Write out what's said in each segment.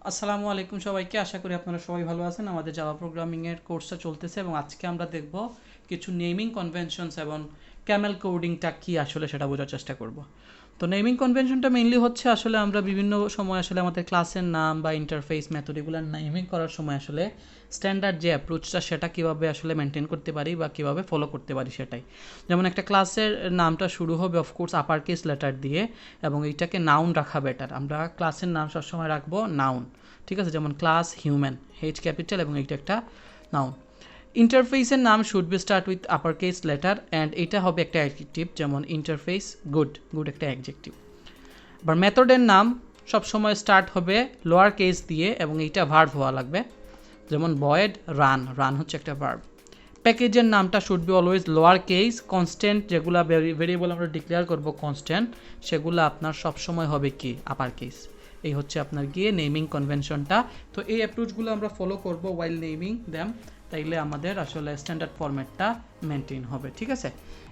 আসসালামু আলাইকুম সবাইকে, আশা করি আপনারা সবাই ভালো আছেন। আমাদের জাভা প্রোগ্রামিং এর কোর্সটা চলতেছে এবং আজকে আমরা দেখব কিছু নেমিং কনভেনশনস এবং ক্যামেল কোডিংটা কি আসলে সেটা বোঝার চেষ্টা করব। তো নেমিং কনভেনশনটা মেইনলি হচ্ছে আসলে আমরা বিভিন্ন সময় আসলে আমাদের ক্লাসের নাম বা ইন্টারফেস মেথড এগুলোর নেমিং করার সময় আসলে স্ট্যান্ডার্ড যে অ্যাপ্রোচটা সেটা কীভাবে আসলে মেনটেন করতে পারি বা কীভাবে ফলো করতে পারি সেটাই। যেমন একটা ক্লাসের নামটা শুরু হবে অফকোর্স আপার কেস লেটার দিয়ে এবং এইটাকে নাউন রাখা বেটার। আমরা ক্লাসের নাম সবসময় রাখবো নাউন, ঠিক আছে? যেমন ক্লাস হিউম্যান, এইচ ক্যাপিটাল এবং এইটা একটা নাউন। ইন্টারফেসের নাম should be start with upper case letter and এটা হবে একটা অ্যাডজেক্টিভ, যেমন ইন্টারফেস গুড, গুড একটা অ্যাডজেক্টিভ। আবার মেথডের নাম সবসময় স্টার্ট হবে লোয়ার কেস দিয়ে এবং এইটা ভার্ব হওয়া লাগবে, যেমন বয়েড রান, রান হচ্ছে একটা ভার্ব। প্যাকেজের নামটা should be always lower case. Constant যেগুলো ভেরিয়েবল আমরা ডিক্লেয়ার করব কনস্ট্যান্ট, সেগুলো আপনার সবসময় হবে কি আপার কেস। এই হচ্ছে আপনার গিয়ে নেমিং কনভেনশনটা। তো এই অ্যাপ্রোচগুলো আমরা ফলো করব ওয়াইল নেমিং দ্যাম, তাইলে আমাদের আসলে স্ট্যান্ডার্ড ফরম্যাটটা মেনটেন হবে, ঠিক আছে?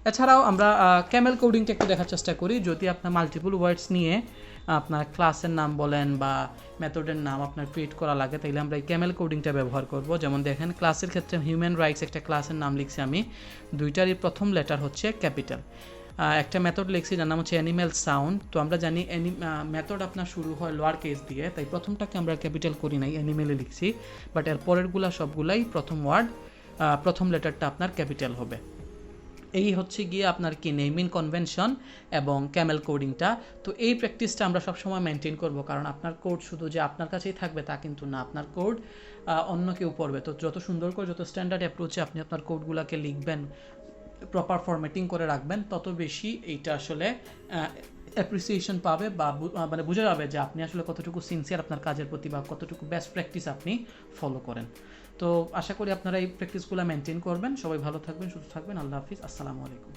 এছাড়াও আমরা ক্যামেল কোডিংটা একটু দেখার চেষ্টা করি। যদি আপনার মাল্টিপল ওয়ার্ডস নিয়ে আপনার ক্লাসের নাম বলেন বা মেথডের নাম আপনার ক্রিয়েট করা লাগে, তাইলে আমরা এই ক্যামেল কোডিংটা ব্যবহার করব। যেমন দেখেন ক্লাসের ক্ষেত্রে হিউম্যান রাইটস একটা ক্লাসের নাম লিখছি আমি, দুইটারই প্রথম লেটার হচ্ছে ক্যাপিটাল। একটা মেথড লিখছি যার নাম হচ্ছে অ্যানিম্যাল সাউন্ড। তো আমরা জানি মেথড আপনার শুরু হয় লোয়ার কেস দিয়ে, তাই প্রথমটাকে আমরা ক্যাপিটাল করি নাই, অ্যানিমেলে লিখছি। বাট এর পরেরগুলা সবগুলাই প্রথম ওয়ার্ড, প্রথম লেটারটা আপনার ক্যাপিটাল হবে। এই হচ্ছে গিয়ে আপনার কি নেমিং কনভেনশন এবং ক্যামেল কোডিংটা। তো এই প্র্যাকটিসটা আমরা সবসময় মেনটেন করব, কারণ আপনার কোড শুধু যে আপনার কাছেই থাকবে তা কিন্তু না, আপনার কোড অন্য কেউ পড়বে। তো যত সুন্দর করে যত স্ট্যান্ডার্ড অ্যাপ্রোচে আপনি আপনার কোডগুলোকে লিখবেন, প্রপার ফরম্যাটিং করে রাখবেন, তত বেশি এইটা আসলে অ্যাপ্রিসিয়েশন পাবে বা মানে বোঝা যাবে যে আপনি আসলে কতটুকু সিনসিয়ার আপনার কাজের প্রতি বা কতটুকু বেস্ট প্র্যাকটিস আপনি ফলো করেন। তো আশা করি আপনারা এই প্র্যাকটিসগুলো মেনটেন করবেন। সবাই ভালো থাকবেন, সুস্থ থাকবেন। আল্লাহ হাফিজ, আসসালামু আলাইকুম।